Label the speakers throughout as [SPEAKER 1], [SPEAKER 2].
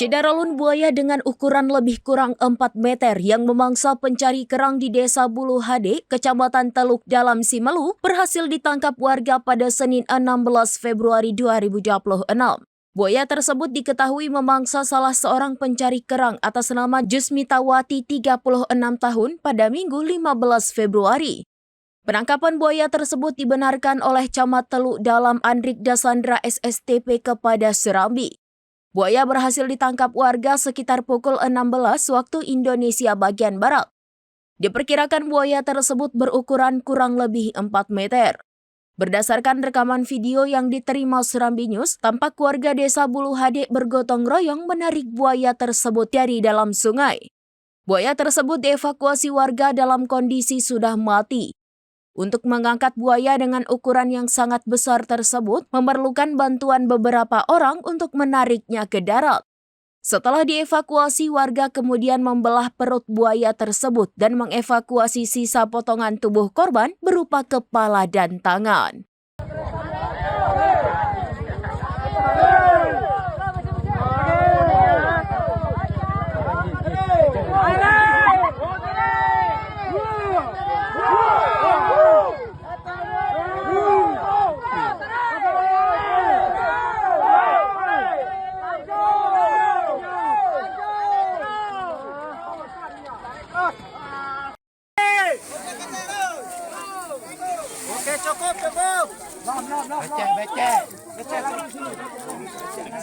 [SPEAKER 1] Syederalun buaya dengan ukuran lebih kurang 4 meter yang memangsa pencari kerang di Desa Bulu Hade, Kecamatan Teluk Dalam Simelu, berhasil ditangkap warga pada Senin 16 Februari 2026. Buaya tersebut diketahui memangsa salah seorang pencari kerang atas nama Jusmitawati 36 tahun pada Minggu 15 Februari. Penangkapan buaya tersebut dibenarkan oleh Camat Teluk Dalam Andrik Dasandra SSTP kepada Serambi. Buaya berhasil ditangkap warga sekitar pukul 16 waktu Indonesia bagian Barat. Diperkirakan buaya tersebut berukuran kurang lebih 4 meter. Berdasarkan rekaman video yang diterima Serambi News, tampak warga Desa Bulu Hade bergotong royong menarik buaya tersebut dari dalam sungai. Buaya tersebut dievakuasi warga dalam kondisi sudah mati. Untuk mengangkat buaya dengan ukuran yang sangat besar tersebut, memerlukan bantuan beberapa orang untuk menariknya ke darat. Setelah dievakuasi, warga kemudian membelah perut buaya tersebut dan mengevakuasi sisa potongan tubuh korban berupa kepala dan tangan.
[SPEAKER 2] Oke, cukup. Becek lagi.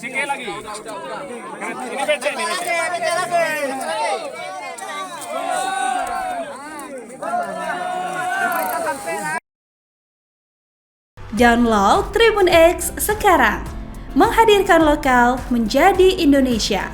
[SPEAKER 3] Sikit lagi. Ini becek nih.
[SPEAKER 2] Becek lagi.
[SPEAKER 4] Download Tribun X sekarang, menghadirkan lokal menjadi Indonesia.